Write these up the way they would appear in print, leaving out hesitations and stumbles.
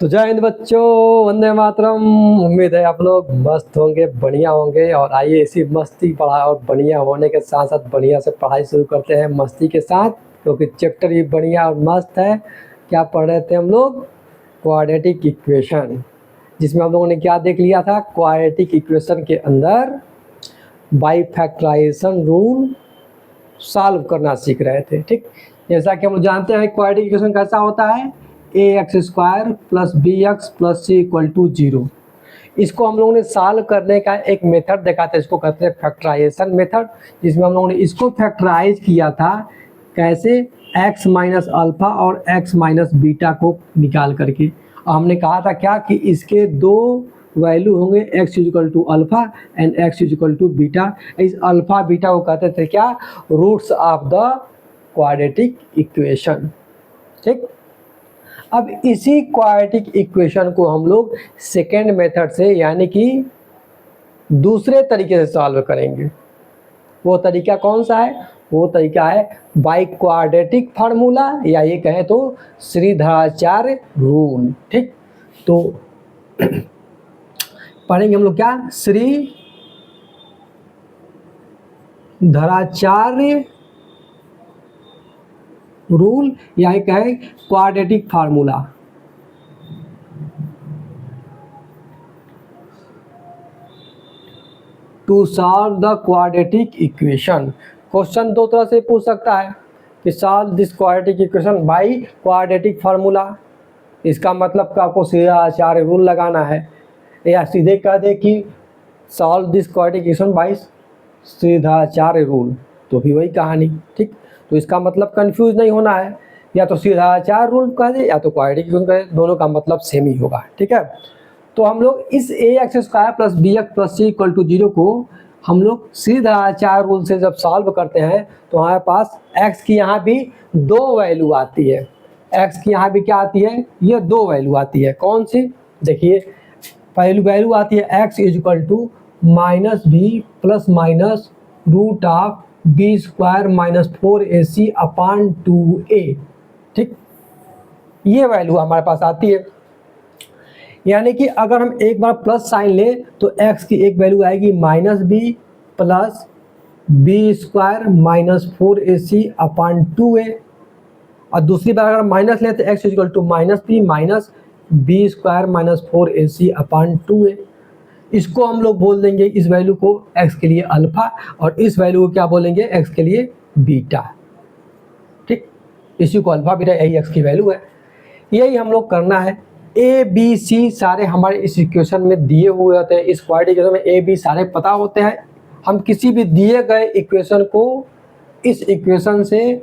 तो जय हिंद बच्चों, वंदे मातरम। उम्मीद है आप लोग मस्त होंगे, बढ़िया होंगे। और आइए इसी मस्ती पढ़ाई और बढ़िया होने के साथ साथ बढ़िया से पढ़ाई शुरू करते हैं मस्ती के साथ, क्योंकि चैप्टर भी बढ़िया और मस्त है। क्या पढ़ रहे थे हम लोग? क्वाड्रेटिक इक्वेशन, जिसमें हम लोगों ने क्या देख लिया था? क्वाड्रेटिक इक्वेशन के अंदर बाई फैक्टराइजेशन रूल सॉल्व करना सीख रहे थे। ठीक, जैसा कि हम लोग जानते हैं क्वाड्रेटिक इक्वेशन कैसा होता है, ax² + bx + c = 0। इसको हम लोगों ने सॉल्व करने का एक मेथड देखा था, इसको कहते हैं फैक्टराइजेशन मेथड, जिसमें हम लोगों ने इसको फैक्टराइज किया था। कैसे? x माइनस अल्फा और x माइनस बीटा को निकाल करके। और हमने कहा था क्या कि इसके दो वैल्यू होंगे, x = alpha and x = beta. इस अल्फा बीटा को कहते थे क्या? Roots of the quadratic equation. ठीक, अब इसी क्वाड्रेटिक इक्वेशन को हम लोग सेकेंड मेथड से, यानी कि दूसरे तरीके से सॉल्व करेंगे। वो तरीका कौन सा है? वो तरीका है बाई क्वाड्रेटिक फार्मूला, या ये कहें तो श्रीधराचार्य रूल। ठीक, तो पढ़ेंगे हम लोग क्या? श्रीधराचार्य रूल, या एक है quadratic formula. To solve the quadratic equation. Question दो तरह से पूछ सकता है कि solve this quadratic equation by quadratic formula. इसका मतलब का आपको श्रीधराचार्य रूल लगाना है, या सीधे कह दे कि solve this quadratic equation bye Shridharacharya rule, तो भी वही कहानी। ठीक, तो इसका मतलब कंफ्यूज नहीं होना है, या तो श्रीधराचार्य रूल कह दे या तो क्वाड्रेटिक इक्वेशन कह दे, दोनों का मतलब सेम ही होगा। ठीक है, तो हम लोग इस ax² + bx + c = 0 को हम लोग श्रीधराचार्य रूल से जब सॉल्व करते हैं तो हमारे पास x की यहाँ भी दो वैल्यू आती है। x की यहाँ भी क्या आती है? ये दो वैल्यू आती है। कौन सी? देखिए, पहली वैल्यू आती है x = -b ± √b² - 4ac/2a। ठीक, ये वैल्यू हमारे पास आती है। यानी कि अगर हम एक बार प्लस साइन लें तो x की एक वैल्यू आएगी -b + b² - 4ac/2a, और दूसरी बार अगर माइनस लें तो x = -b - b² - 4ac/2a। इसको हम लोग बोल देंगे, इस वैल्यू को x के लिए अल्फा, और इस वैल्यू को क्या बोलेंगे? x के लिए बीटा। ठीक, इसी को अल्फा बीटा, यही x की वैल्यू है। यही हम लोग करना है। a b c सारे हमारे इस इक्वेशन में दिए हुए होते हैं। इस क्वाड्रेटिक इक्वेशन में a b सारे पता होते हैं। हम किसी भी दिए गए इक्वेशन को इस इक्वेशन से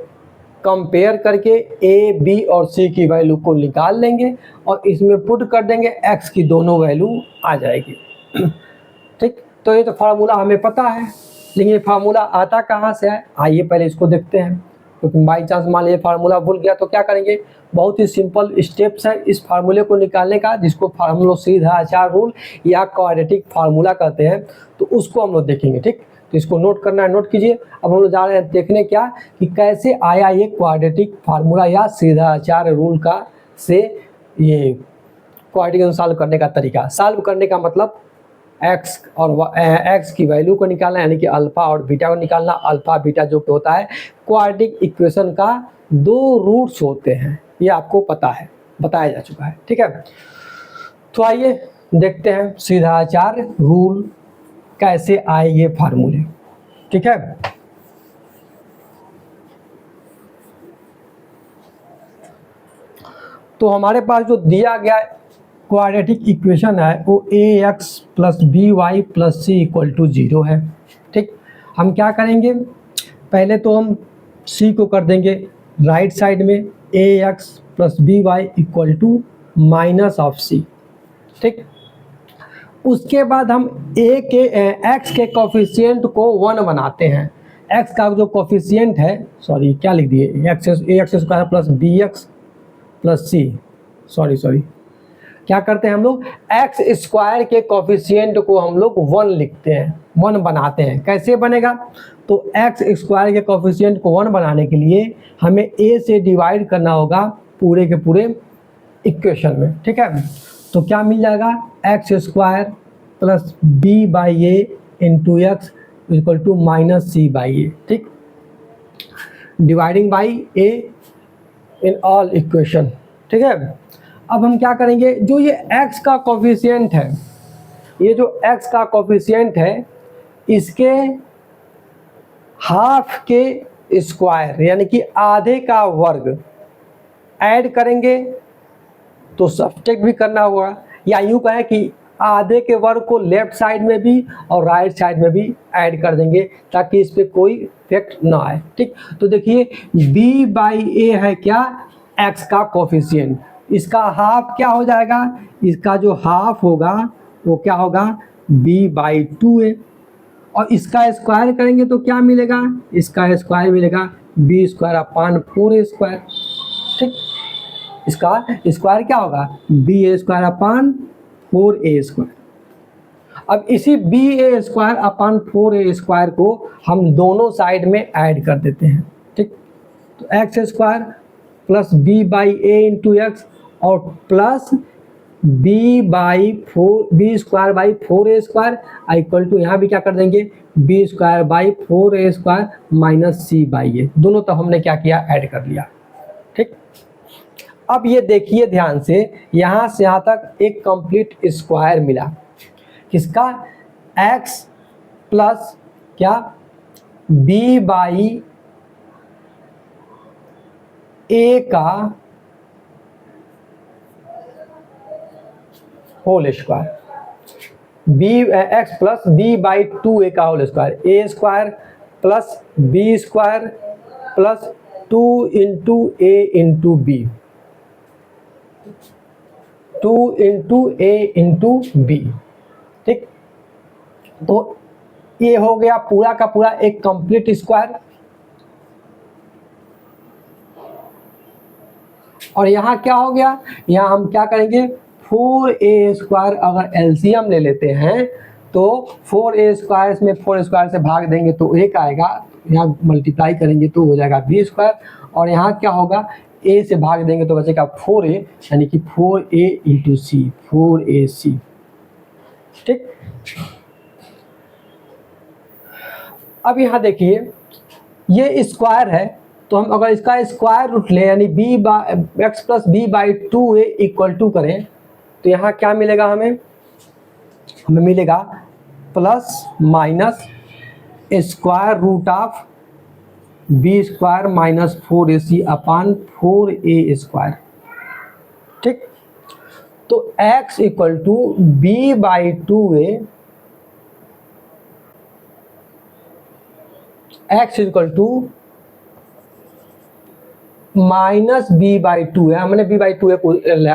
कंपेयर करके a b और c की वैल्यू को निकाल लेंगे और इसमें पुट कर देंगे, x की दोनों वैल्यू आ जाएगी। ठीक, तो ये तो फार्मूला हमें पता है, लेकिन ये फार्मूला आता कहाँ से है? आइए पहले इसको देखते हैं। क्योंकि बाई चांस मान लीजिए फार्मूला भूल गया तो क्या करेंगे? बहुत ही सिंपल स्टेप्स है इस फार्मूले को निकालने का, जिसको हम लोग श्रीधराचार्य रूल या क्वाड्रेटिक फार्मूला कहते हैं। तो उसको हम लोग देखेंगे। ठीक, तो इसको नोट करना है, नोट कीजिए। अब हम लोग जा रहे हैं देखने क्या कि कैसे आया ये क्वाड्रेटिक फार्मूला या श्रीधराचार्य रूल का से ये क्वाड्रेटिक सॉल्व करने का तरीका। सॉल्व करने का मतलब x और x की वैल्यू को निकालना, यानी कि अल्फा और बीटा को निकालना। अल्फा बीटा जो कि होता है क्वाड्रेटिक इक्वेशन का दो रूट्स होते हैं, ये आपको पता है, बताया जा चुका है। ठीक है, तो आइए देखते हैं श्रीधराचार्य रूल कैसे आए ये फार्मूले। ठीक है, तो हमारे पास जो दिया गया क्वाड्रेटिक इक्वेशन है वो ax + by + c = 0 है। ठीक, हम क्या करेंगे? पहले तो हम c को कर देंगे राइट साइड में, ax + by = -c। ठीक, उसके बाद हम x के कोफिशिएंट को 1 बनाते हैं। x का जो कोफिशिएंट है, सॉरी क्या लिख दिए, ax² + bx + c, सॉरी क्या करते हैं हम लोग? x² के कोफिशिएंट को हम लोग 1 लिखते हैं, 1 बनाते हैं। कैसे बनेगा? तो x² के कोफिशिएंट को 1 बनाने के लिए हमें a से डिवाइड करना होगा पूरे के पूरे इक्वेशन में, ठीक है। तो क्या मिल जाएगा, x square plus b by a into x equal to minus c by a, ठीक, dividing by a in all equation, ठीक है। अब हम क्या करेंगे, जो ये x का कोफिशिएंट है, ये जो x का कोफिशिएंट है इसके हाफ के स्क्वायर यानी कि आधे का वर्ग ऐड करेंगे तो सब्ट्रैक्ट भी करना होगा, या यूँ कहें कि आधे के वर्ग को लेफ्ट साइड में भी और राइट साइड में भी ऐड कर देंगे ताकि इस पर कोई इफेक्ट ना आए, ठीक। तो देखिए b बाई ए है क्या, x का कोफिशिएंट, इसका हाफ क्या हो जाएगा, इसका जो हाफ होगा वो क्या होगा b बाई 2a, और इसका स्क्वायर करेंगे तो क्या मिलेगा, इसका स्क्वायर मिलेगा b स्क्वायर अपान 4a स्क्वायर, ठीक। इसका स्क्वायर क्या होगा, b स्क्वायर अपान 4a स्क्वायर। अब इसी b स्क्वायर अपान 4a स्क्वायर को हम दोनों साइड में ऐड कर देते हैं, ठीक। तो x square plus b by a into x और plus b square by 4a square equal to, यहाँ भी क्या कर देंगे b square by 4a square minus c by a, दोनों तो हमने क्या किया, ऐड कर लिया, ठीक। अब ये देखिए ध्यान से, यहाँ से यहाँ तक एक कंप्लीट स्क्वायर मिला, किसका, x प्लस क्या b बाई ए का whole square, x plus b by 2a का whole square, a square plus b square plus 2 into a into b, 2 into a into b, ठीक। तो ये हो गया पूरा का पूरा एक कंप्लीट स्क्वायर, और यहाँ क्या हो गया, यहाँ हम क्या करेंगे 4a स्क्वायर, अगर एलसीएम ले लेते हैं तो 4a स्क्वायर में 4 स्क्वायर से भाग देंगे तो 1 आएगा, यहाँ मल्टीप्लाई करेंगे तो हो जाएगा b स्क्वायर, और यहाँ क्या होगा a से भाग देंगे तो बचेगा 4a यानी कि 4a इंटू सी, 4ac, ठीक। अब यहाँ देखिए ये स्क्वायर है, तो हम अगर इसका स्क्वायर रूट लें यानी x plus b by 2a equal to करें तो यहाँ क्या मिलेगा, हमें मिलेगा plus minus square root of b square minus 4ac upon 4a square, ठीक। तो x equal to b by 2a, x equal to minus b by 2 है, हमने b बाई 2 को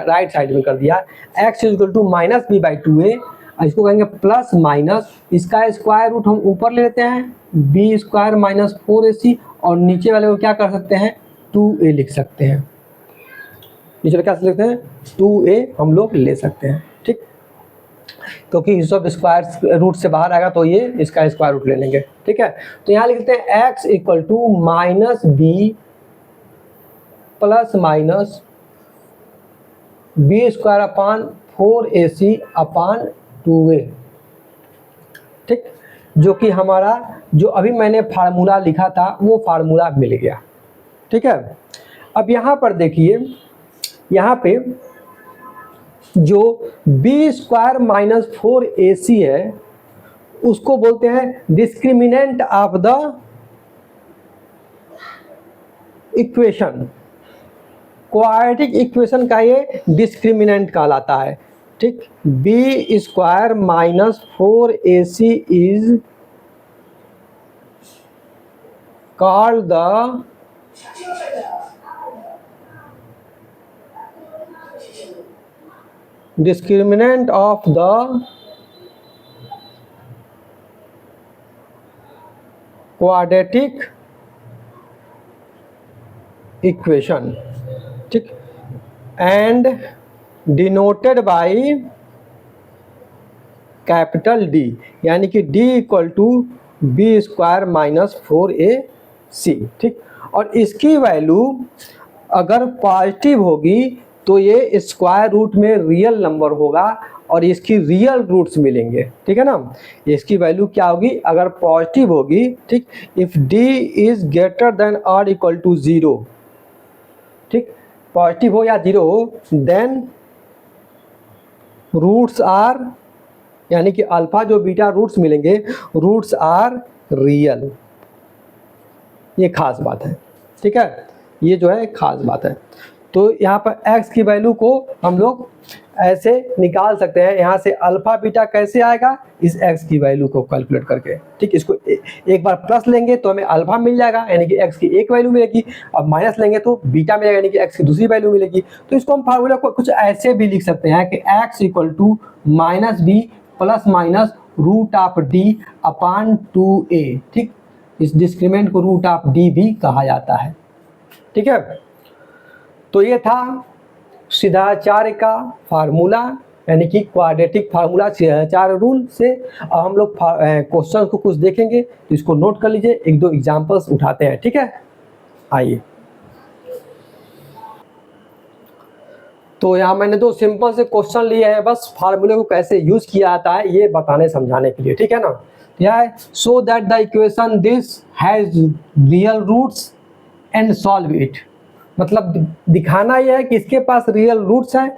राइट साइड में कर दिया, x equal to minus b by 2a, इसको कहेंगे प्लस माइनस, इसका स्क्वायर रूट हम ऊपर ले लेते हैं b स्क्वायर माइनस 4ac, और नीचे वाले को क्या कर सकते हैं 2a लिख सकते हैं, नीचे क्या लिखते हैं 2a हम लोग ले सकते हैं, ठीक। क्योंकि सब स्क्वायर रूट से बाहर आएगा तो ये इसका स्क्वायर रूट ले लेंगे, ठीक है। तो यहाँ लिखते हैं x equal to minus b plus minus b square upon 4ac upon 2a, ठीक। जो कि हमारा जो अभी मैंने फार्मूला लिखा था वो फार्मूला मिल गया, ठीक है। अब यहाँ पर देखिए, यहाँ पे जो b स्क्वायर माइनस 4ac है उसको बोलते हैं discriminant of the equation, quadratic equation का ये डिस्क्रिमिनेंट कहलाता है, ठीक। b square minus 4ac is called the discriminant of the quadratic equation, ठीक, and denoted by capital D, यानी कि D equal to b square minus 4ac, ठीक। और इसकी वैल्यू अगर पॉजिटिव होगी तो ये स्क्वायर रूट में रियल नंबर होगा और इसकी रियल रूट्स मिलेंगे, ठीक है ना। इसकी वैल्यू क्या होगी, अगर पॉजिटिव होगी, ठीक, if D is greater than और इक्वल टू 0, ठीक, पॉजिटिव हो या 0 हो, देन रूट्स आर, यानी कि अल्फा जो बीटा रूट्स मिलेंगे, रूट्स आर रियल। ये खास बात है, ठीक है, ये जो है खास बात है। तो यहाँ पर x की वैल्यू को हम लोग ऐसे निकाल सकते हैं, यहाँ से अल्फा बीटा कैसे आएगा, इस x की वैल्यू को कैलकुलेट करके, ठीक, इसको एक बार प्लस लेंगे तो हमें अल्फा मिल जाएगा, यानी कि x की एक वैल्यू मिलेगी, अब माइनस लेंगे तो बीटा मिलेगा, यानी कि x की दूसरी वैल्यू मिलेगी। तो इसको हम फार्मूला को कुछ ऐसे भी लिख सकते हैं कि x equal to minus B plus minus root of D upon 2a, ठीक, इस डिस्क्रीमेंट को रूट ऑफ डी भी कहा जाता है, ठीक है। तो ये था सिद्धाचार्य का फार्मूला, यानी कि क्वाड्रेटिक फार्मूला सिद्धाचार्य रूल से। अब हम लोग क्वेश्चन को कुछ देखेंगे, तो इसको नोट कर लीजिए, एक दो एग्जांपल्स उठाते हैं, ठीक है। आइए, तो यहाँ मैंने दो सिंपल से क्वेश्चन लिए हैं, बस फार्मूले को कैसे यूज किया जाता है ये बताने समझाने के लिए, ठीक है ना। यह है so that the equation this has real roots and solve it, मतलब दिखाना यह है कि इसके पास रियल रूट्स हैं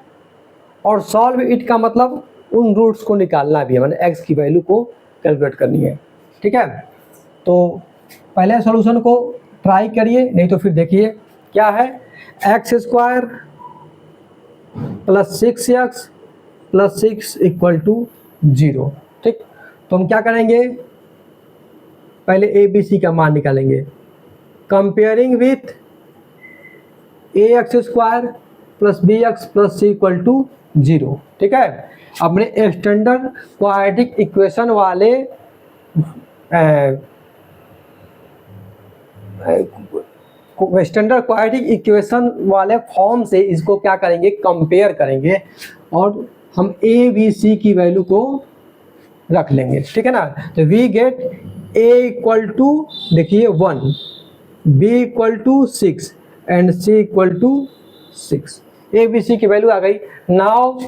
और सॉल्व इट का मतलब उन रूट्स को निकालना भी है, मैंने x की वैल्यू को कैलकुलेट करनी है, ठीक है। तो पहले सॉल्यूशन को ट्राई करिए, नहीं तो फिर देखिए क्या है, x square plus 6x plus 6 equal to 0, ठीक। तो हम क्या करेंगे, पहले ए बी सी का मान निकालेंगे, comparing with ax square plus B X plus C equal to 0, ठीक है। अपने स्टैंडर्ड क्वाड्रेटिक इक्वेशन वाले स्टैंडर्ड क्वाड्रेटिक इक्वेशन वाले फॉर्म से इसको क्या करेंगे, कंपेयर करेंगे और हम ए बी सी की वैल्यू को रख लेंगे, ठीक है ना। तो we get a equal to, देखिए 1, b equal to 6 and c equal to 6, A B C की वैल्यू आ गई। नाउ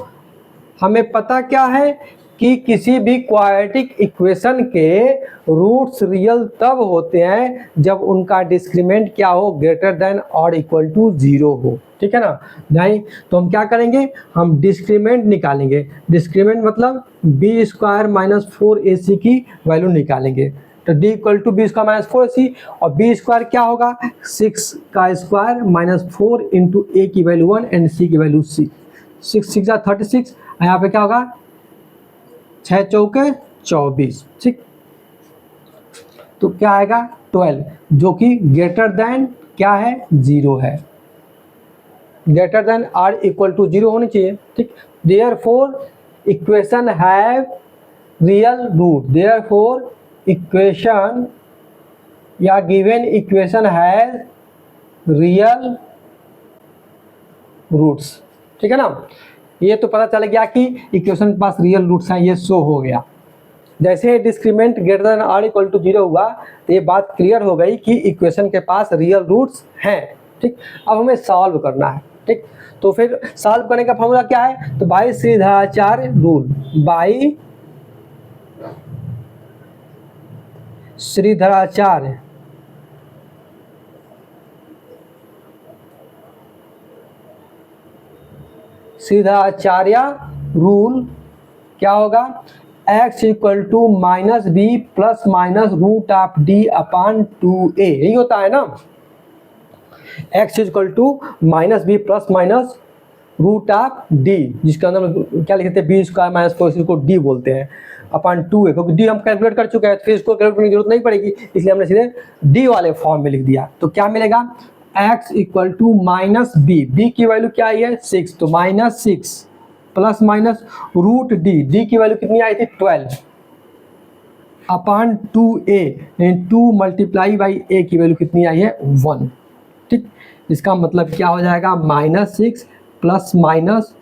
हमें पता क्या है कि किसी भी क्वाड्रेटिक इक्वेशन के रूट्स रियल तब होते हैं जब उनका डिस्क्रीमेंट क्या हो, ग्रेटर देन और इक्वल टू 0 हो, ठीक है ना। नहीं तो हम क्या करेंगे, हम डिस्क्रीमेंट निकालेंगे, डिस्क्रीमेंट मतलब बी स्क्वायर माइनस 4ac की वैल्यू निकालेंगे। तो d equal to B square minus 4ac और बी स्क्वायर क्या होगा, 6 का स्क्वायर माइनस 4 इंटू ए की वैल्यू 1 एंड सी की वैल्यू 6, 6 6 36, यहाँ पे क्या होगा 6 चौके 24, ठीक। तो क्या आएगा 12, जो कि ग्रेटर देन क्या है 0 है, greater than or equal to 0 होनी चाहिए, ठीक। Therefore equation have real root, therefore equation या given equation has real roots, ठीक है ना। ये तो पता चल गया कि इक्वेशन के पास रियल रूट्स हैं, ये शो हो गया। जैसे discriminant greater than or equal to 0 हुआ तो ये बात क्लियर हो गई कि इक्वेशन के पास रियल रूट्स हैं, ठीक। अब हमें सॉल्व करना है, ठीक। तो फिर सॉल्व करने का फॉर्मूला क्या है, तो by Siddhacharya rule, by Shridharacharya Siddhacharya rule क्या होगा, x equal to minus B plus minus root of D upon 2a, यही होता है ना। x equal to minus B plus minus root of D, जिसके अंदर क्या लिखते हैं बी स्क्वायर माइनस 4 को डी बोलते हैं, अपान 2a, क्योंकि डी हम कैलकुलेट कर चुके हैं, फिर इसको कैलकुलेट करने की जरूरत नहीं पड़ेगी, इसलिए हमने सीधे डी वाले फॉर्म में लिख दिया। तो क्या मिलेगा, x equal to minus B, B की वैल्यू क्या आई है 6, तो minus 6 plus minus root D, D की वैल्यू कितनी आई थी 12 upon 2a, 2 multiply by a की वैल्यू कितनी आई है 1, ठीक। इसका मतलब क्या हो जाएगा, -6 प्लस माइनस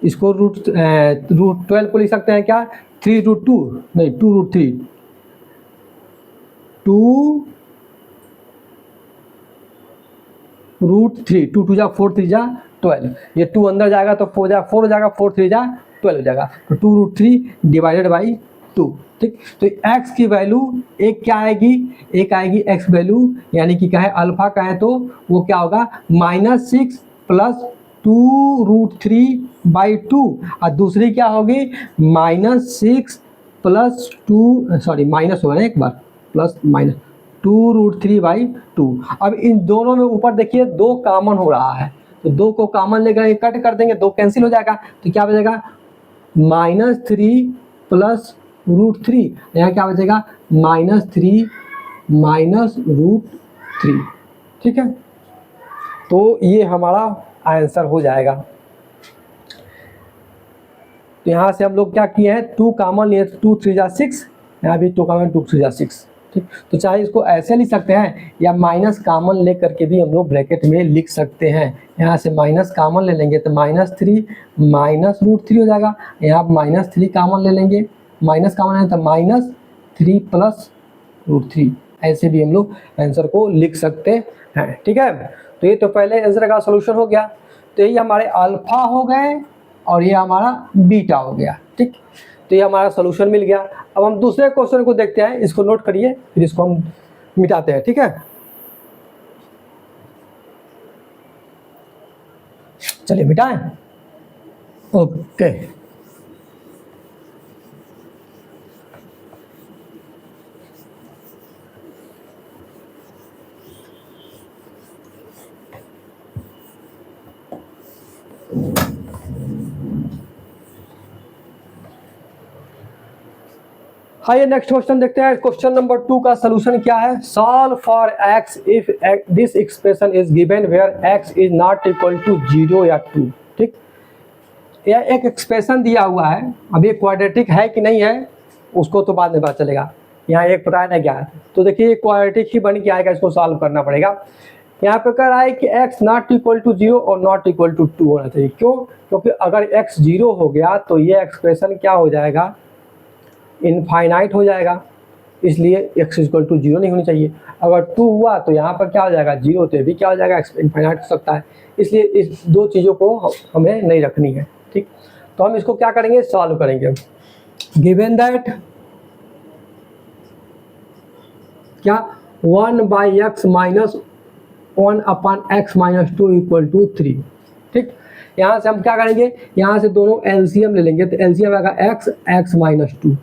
इसको रूट 12 को लिख सकते हैं क्या, 3√2 नहीं 2√3, 2√3, 2 2 जा 4 3 जा 12, ये 2 अंदर जाएगा तो 4 हो जाएगा, 4 3 जा 12 हो जाएगा, तो 2√3 डिवाइडेड बाई 2। ठीक, तो x की वैल्यू एक क्या आएगी, एक आएगी x वैल्यू, यानी कि क्या है अल्फा का है तो वो क्या होगा -6 प्लस 2√3/2, और दूसरी क्या होगी -6 प्लस 2, सॉरी माइनस होगा ना एक बार, प्लस माइनस 2√3/2। अब इन दोनों में ऊपर देखिए 2 कॉमन हो रहा है, तो 2 को कॉमन लेकर कट कर देंगे, 2 कैंसिल हो जाएगा, तो क्या बचेगा -3 प्लस √3, यहाँ क्या बचेगा -3 माइनस √3। ठीक है, तो ये हमारा आंसर हो जाएगा। तो यहाँ से हम लोग क्या किए हैं, 2 कॉमन लिए, 2 3 जा 6, यहाँ भी 2 कॉमन 2 3 जा 6। ठीक, तो चाहे इसको ऐसे लिख सकते हैं या माइनस कॉमन ले करके भी हम लोग ब्रैकेट में लिख सकते हैं। यहाँ से माइनस कॉमन ले लेंगे तो -3 माइनस √3 हो जाएगा, यहाँ -3 कॉमन ले लेंगे, माइनस कॉमन है तो -3 प्लस √3, ऐसे भी हम लोग आंसर को लिख सकते हैं। ठीक है, तो ये तो पहले आंसर का सॉल्यूशन हो गया। तो ये हमारे अल्फा हो गए और ये हमारा बीटा हो गया। ठीक, तो ये हमारा सॉल्यूशन मिल गया। अब हम दूसरे क्वेश्चन को देखते हैं, इसको नोट करिए, फिर इसको हम मिटाते हैं। ठीक है, चलिए मिटाएं। ओके, आइए नेक्स्ट क्वेश्चन देखते हैं। क्वेश्चन नंबर 2 का सॉल्यूशन क्या है, solve for x if this expression is given where x is not equal to 0 या 2। ठीक, यह एक एक्सप्रेशन दिया हुआ है, अब ये क्वाड्रेटिक है कि नहीं है उसको तो बाद में पता चलेगा। यहाँ एक पता है ना क्या है, तो देखिए ये क्वाड्रेटिक ही बन के आएगा, इसको सॉल्व करना पड़ेगा। यहाँ पे कह रहा है कि x नॉट इक्वल टू 0 और नॉट इक्वल टू 2 होना चाहिए। क्यों, क्योंकि अगर x 0 हो गया तो ये एक्सप्रेशन क्या हो जाएगा, इनफाइनाइट हो जाएगा, इसलिए x इक्वल टू 0 नहीं होनी चाहिए। अगर 2 हुआ तो यहाँ पर क्या हो जाएगा 0, तो ये भी क्या हो जाएगा इनफाइनाइट हो सकता है, इसलिए इस 2 चीज़ों को हमें नहीं रखनी है। ठीक, तो हम इसको क्या करेंगे, सॉल्व करेंगे। गिवन दैट क्या 1/x minus 1/x minus 2 equal to 3। ठीक, यहाँ से हम क्या करेंगे, यहाँ से दोनों एलसीएम ले लेंगे, तो एलसीएम आएगा x माइनस 2,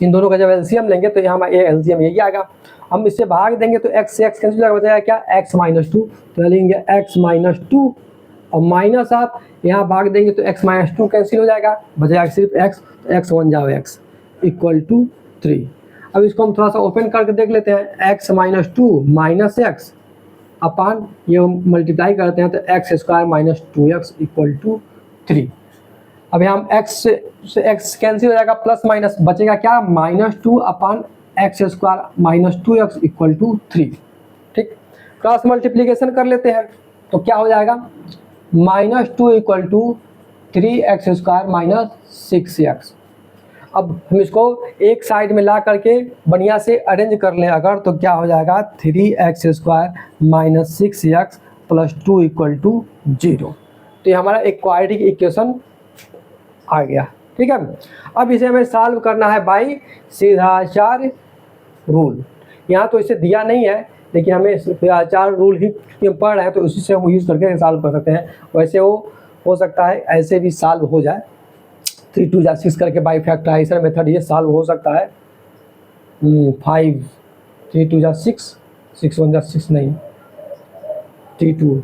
इन दोनों का जब एलसीएम लेंगे तो यहाँ ये एलसीएम यही आएगा। हम इससे भाग देंगे तो x से x कैंसिल हो जाएगा, बचेगा क्या x माइनस 2, तो लेंगे x माइनस 2 और माइनस आप यहाँ भाग देंगे तो x माइनस 2 कैंसिल हो जाएगा, बचेगा सिर्फ x, तो x 1 जाओ x इक्वल टू 3। अब इसको हम थोड़ा सा ओपन करके देख लेते हैं, x minus 2 minus x upon ये मल्टीप्लाई करते हैं तो x square minus 2x equal to 3। अब यहाँ हम x से x कैंसिल हो जाएगा, प्लस माइनस बचेगा क्या -2 upon x square minus 2x equal to 3। ठीक, क्रॉस मल्टीप्लीकेशन कर लेते हैं तो क्या हो जाएगा -2 equal to 3x square minus 6x। अब हम इसको एक साइड में ला करके बढ़िया से अरेंज कर लें अगर, तो क्या हो जाएगा 3x square minus 6x plus 2 equal to 0। तो ये हमारा एक क्वाड्रेटिक इक्वेशन आ गया। ठीक है, अब इसे हमें सॉल्व करना है बाई सीधाचार रूल। यहाँ तो इसे दिया नहीं है, लेकिन हमें सीधाचार रूल ही पढ़ रहे हैं तो उसी से हम यूज़ करके सॉल्व कर सकते हैं। वैसे वो हो सकता है ऐसे भी सॉल्व हो जाए, 3 2 जा 6 करके बाई फैक्टराइजेशन मेथड ये सॉल्व हो सकता है। 5 3 2 जा 6 6 1 जा 6 नहीं 3 2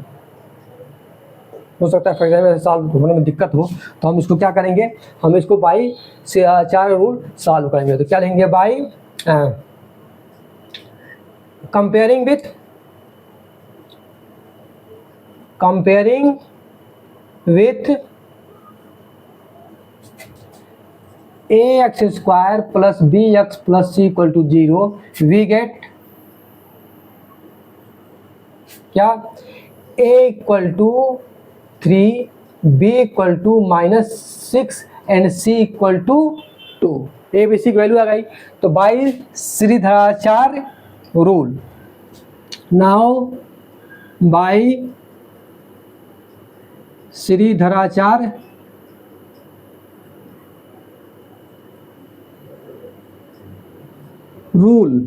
हो सकता है फैक्टराइजेशन में सॉल्व होने में दिक्कत हो, तो हम इसको क्या करेंगे, हम इसको बाई सीधाचार रूल सॉल्व करेंगे। तो क्या लेंगे, by comparing with ax square plus bx plus c equal to 0 we get क्या a equal to 3, b equal to -6 and c equal to 2। A B C की वैल्यू आ गई। तो बाई सीधाचार rule, now by Shridharacharya rule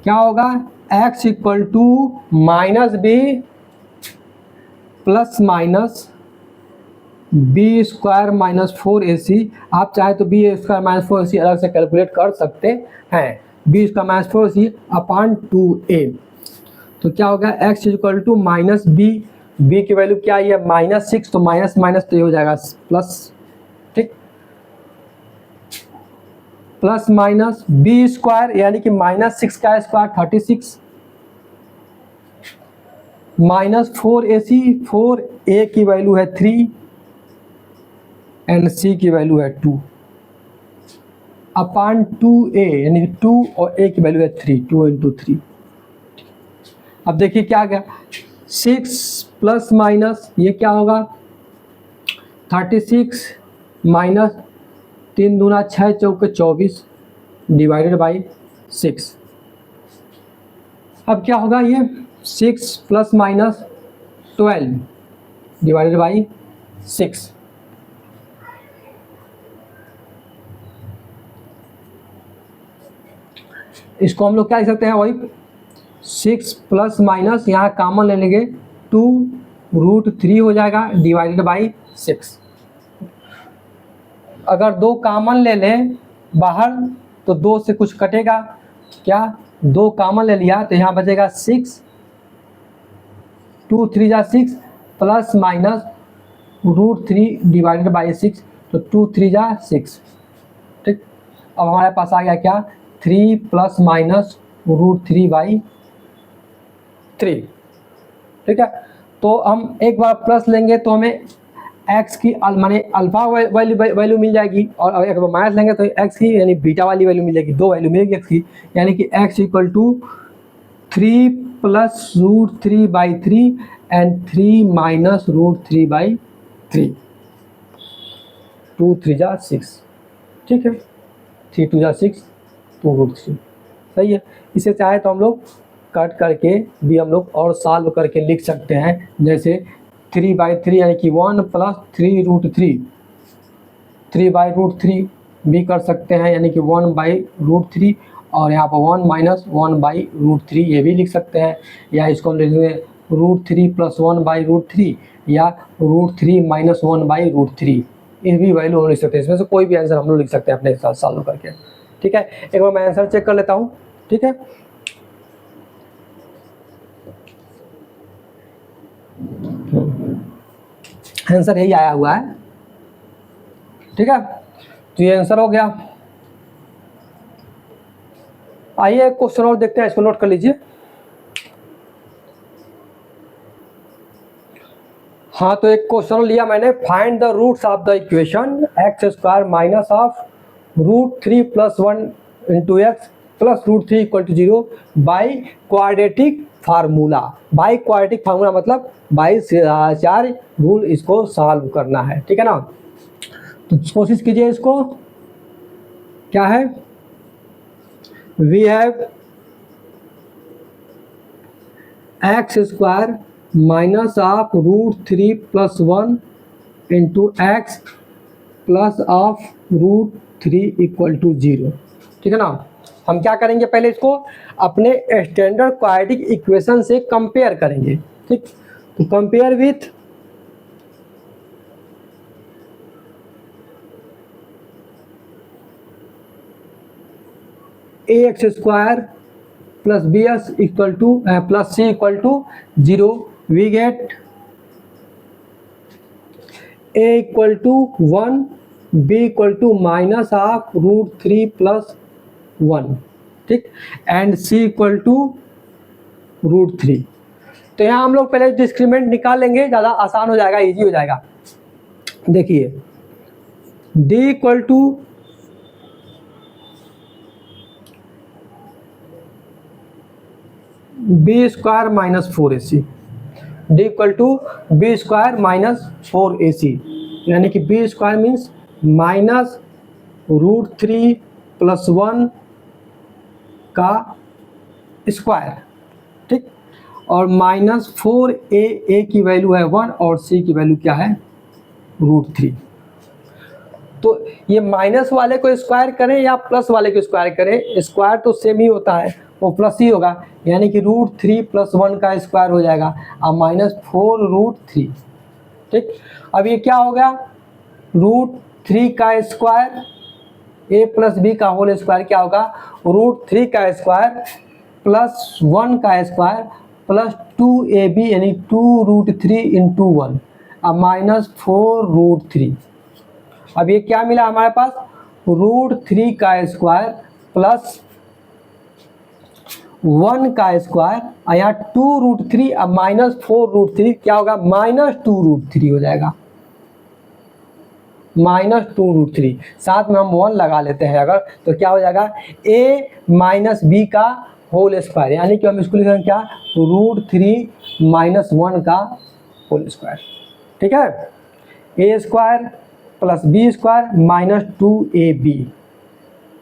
क्या होगा, x equal to minus B plus minus b square minus 4ac। आप चाहे तो बी स्क्वायर माइनस 4ac अलग से कैलकुलेट कर सकते हैं, B square minus 4ac upon 2a। तो क्या होगा, x equal to minus B की वैल्यू क्या है, -6, तो माइनस माइनस तो ये हो जाएगा प्लस, ठीक, प्लस माइनस बी स्क्वायर यानी कि -6 का स्क्वायर 36 माइनस 4ac, 4a की वैल्यू है 3 एंड c की वैल्यू है 2 अपॉन 2a यानी कि 2 और a की वैल्यू है 3, 2 इंटू 3। अब देखिए क्या गया, 6 प्लस माइनस ये क्या होगा 36 माइनस 3 दूना 6 चौके 24 डिवाइडेड बाई 6। अब क्या होगा, ये 6 प्लस माइनस 12 डिवाइडेड बाई 6। इसको हम लोग क्या लिख सकते हैं, वही 6 प्लस माइनस यहाँ कॉमन ले लेंगे 2√3 हो जाएगा डिवाइडेड बाई 6। अगर 2 कॉमन ले लें बाहर तो 2 से कुछ कटेगा, क्या 2 कॉमन ले लिया तो यहाँ बचेगा 6, 2 3 जा 6 प्लस माइनस √3 डिवाइडेड बाई 6, तो 2 3 जा 6, ठीक। अब हमारे पास आ गया क्या 3 प्लस माइनस √3 बाई 3, ठीक है। तो हम एक बार प्लस लेंगे तो हमें x की माने अल्फा वैल्यू मिल जाएगी, और एक बार माइनस लेंगे तो x की यानी बीटा वाली वैल्यू मिल जाएगी, 2 वैल्यू मिलेगी x की, यानी कि x equal to 3 plus √3 by 3 and 3 minus √3 by 3, 2 3 जा 6, ठीक है, 3 2 जा 6, 2√3, सही है। इसे चाहे तो हम लोग कट करके भी हम लोग और सॉल्व करके लिख सकते हैं, जैसे 3/3 यानी कि 1 प्लस 3√3, 3/√3 भी कर सकते हैं यानी कि 1/√3, और यहाँ पर 1 माइनस 1/√3 ये भी लिख सकते हैं, या इसको हम लिख देंगे √3 प्लस 1/√3 या √3 माइनस 1/√3, ये भी वैल्यू हम लिख सकते हैं। इसमें से कोई भी आंसर हम लोग लिख सकते हैं अपने साथ सॉल्व करके, ठीक है। एक बार मैं आंसर चेक कर लेता हूँ, ठीक है। आंसर यही आया हुआ है, ठीक है, तो ये आंसर हो गया। आइए एक क्वेश्चन और देखते हैं, इसको नोट कर लीजिए। हाँ, तो एक क्वेश्चन लिया मैंने, find the roots of the equation x² minus of √3 plus 1 into X plus √3 equal to 0 by quadratic formula. By quadratic formula मतलब बाई श्रीधराचार्य रूल, इसको सॉल्व करना है, ठीक है ना। तो कोशिश कीजिए, इसको क्या है, we have x² minus of √3 plus 1 into X plus of √3 equal to 0, ठीक है ना। हम क्या करेंगे, पहले इसको अपने स्टैंडर्ड क्वाड्रेटिक इक्वेशन से कंपेयर करेंगे, ठीक। तो compare with ax² plus bs equal to plus c equal to 0, we get a equal to 1, b equal to minus of √3 plus 1, ठीक, एंड c इक्वल टू √3। तो यहाँ हम लोग पहले डिस्क्रीमेंट निकाल लेंगे, ज़्यादा आसान हो जाएगा, इजी हो जाएगा। देखिए d equal to b² minus 4ac, d equal to b² minus 4ac, यानी कि b² मीन्स माइनस √3 प्लस 1 का स्क्वायर, ठीक। और -4a की वैल्यू है 1 और c की वैल्यू क्या है √3। तो ये माइनस वाले को स्क्वायर करें या प्लस वाले को स्क्वायर करें, स्क्वायर तो सेम ही होता है, वो प्लस ही होगा, यानी कि √3 + 1 का स्क्वायर हो जाएगा अब -4√3। ठीक, अब ये क्या हो गया, √3 का स्क्वायर a + b का होल स्क्वायर क्या होगा, √3 का स्क्वायर प्लस 1 का स्क्वायर प्लस 2ab यानी 2√3 × 1 अब -4√3। अब ये क्या मिला हमारे पास, √3 का स्क्वायर प्लस 1 का स्क्वायर और यहाँ 2√3 अब -4√3 क्या होगा, -2√3 हो जाएगा, -2√3। साथ में हम 1 लगा लेते हैं अगर, तो क्या हो जाएगा a - b का होल स्क्वायर, यानी कि हम इसको लिख रहे हैं क्या, √3 - 1 का होल स्क्वायर। ठीक है, a square plus b square -2ab।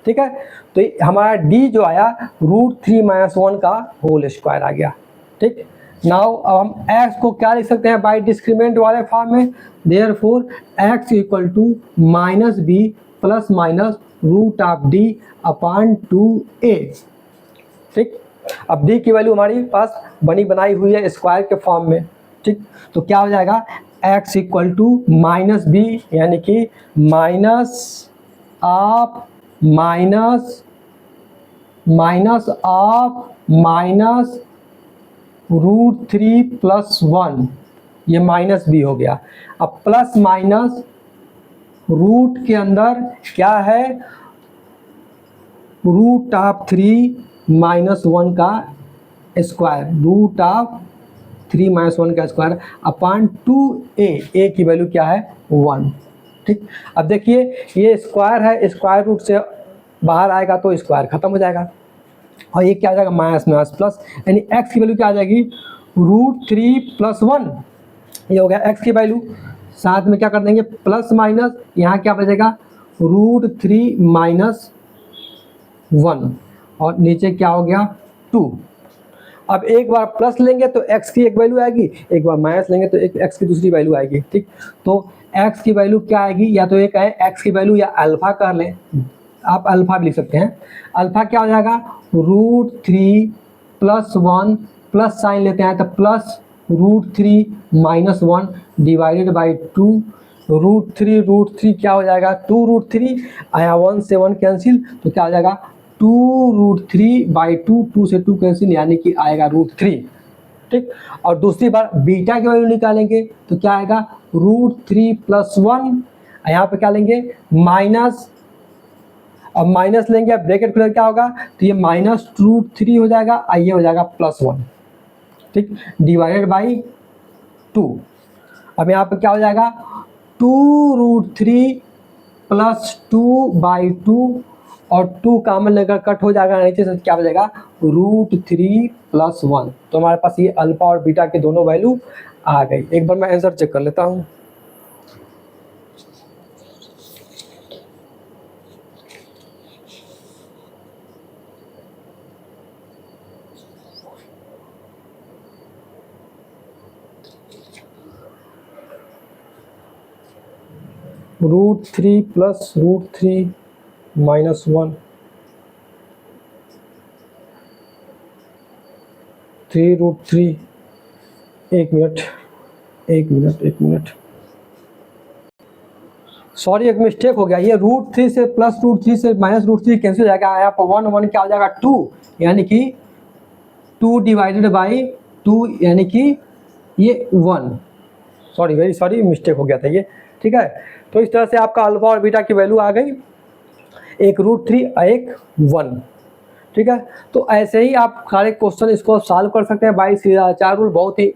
ठीक है, तो हमारा d जो आया √3 - 1 का होल स्क्वायर आ गया। ठीक, नाउ अब हम x को क्या लिख सकते हैं बाय डिस्क्रीमेंट वाले फॉर्म में, देयरफॉर x = -b + -√d/2a। ठीक, अब d की वैल्यू हमारी पास बनी बनाई हुई है स्क्वायर के फॉर्म में। ठीक, तो क्या हो जाएगा, x = -b यानी कि -√3 + 1, ये -b हो गया। अब प्लस माइनस रूट के अंदर क्या है, √3 - 1 का स्क्वायर, √3 - 1 का स्क्वायर अपान 2a की वैल्यू क्या है 1। ठीक, अब देखिए ये स्क्वायर है, स्क्वायर रूट से बाहर आएगा तो स्क्वायर खत्म हो जाएगा और ये क्या आ जाएगा माइनस प्लस, यानी x की वैल्यू क्या आ जाएगी, √3 + 1, ये हो गया x की वैल्यू। साथ में क्या कर देंगे प्लस माइनस, यहाँ क्या बचेगा √3 - 1 और नीचे क्या हो गया 2। अब एक बार प्लस लेंगे तो x की एक वैल्यू आएगी, एक बार माइनस लेंगे तो एक x की दूसरी वैल्यू आएगी। ठीक, तो x की वैल्यू क्या आएगी, या तो एक है x की वैल्यू या अल्फा कर लें, आप अल्फा भी लिख सकते हैं। अल्फा क्या हो जाएगा, √3 + 1 प्लस साइन लेते हैं तो प्लस √3 - 1 / 2, √3 क्या हो जाएगा 2√3, आया 1 से 1 कैंसिल तो क्या हो जाएगा 2√3/2, 2 से 2 कैंसिल यानी कि आएगा √3। ठीक, और दूसरी बार बीटा की वैल्यू निकालेंगे तो क्या आएगा √3 + 1, यहाँ पे क्या लेंगे माइनस, अब माइनस लेंगे ब्रैकेट खुला क्या होगा तो ये -√3 हो जाएगा और ये हो जाएगा +1। ठीक, / 2। अब यहाँ पे क्या हो जाएगा 2√3 + 2/2 और 2 कॉमन लेकर कट हो जाएगा, नीचे से क्या हो जाएगा √3 + 1। तो हमारे पास ये अल्फा और बीटा के दोनों वैल्यू आ गई। एक बार मैं आंसर चेक कर लेता हूँ। √3 + √3 - 1, 3√3, एक मिनट सॉरी एक मिस्टेक हो गया, ये √3 से +√3 से -√3 कैंसिल हो जाएगा, यहाँ पर 1 क्या हो जाएगा 2, यानी कि 2 / 2 यानी कि ये 1, सॉरी वेरी सॉरी मिस्टेक हो गया था ये। ठीक है, तो इस तरह से आपका अल्फा और बीटा की वैल्यू आ गई, एक √3 और एक 1। ठीक है, तो ऐसे ही आप सारे क्वेश्चन इसको सॉल्व कर सकते हैं बाई श्रीराचार्य रूल, बहुत ही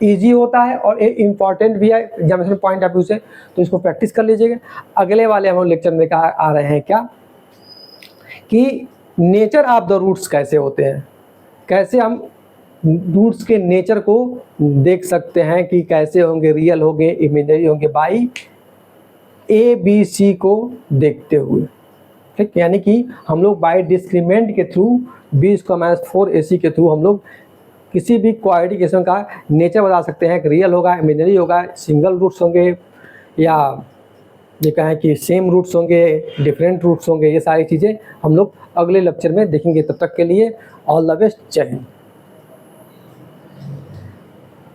इजी होता है और ये इम्पॉर्टेंट भी है एग्जामिनेशन पॉइंट ऑफ व्यू से, तो इसको प्रैक्टिस कर लीजिएगा। अगले वाले हम लेक्चर में आ रहे हैं क्या कि नेचर ऑफ द रूट्स कैसे होते हैं, कैसे हम रूट्स के नेचर को देख सकते हैं कि कैसे होंगे, रियल होंगे इमेजिनरी होंगे, बाई ABC को देखते हुए। ठीक, यानी कि हम लोग बाय डिस्क्रीमेंट के थ्रू b² - 4ac के थ्रू हम लोग किसी भी क्वाड्रेटिक इक्वेशन का नेचर बता सकते हैं कि रियल होगा, इमेजिनरी होगा, सिंगल रूट्स होंगे, या ये कहें कि सेम रूट्स होंगे, डिफरेंट रूट्स होंगे। ये सारी चीज़ें हम लोग अगले लेक्चर में देखेंगे। तब तक के लिए ऑल द बेस्ट, जय हिंद।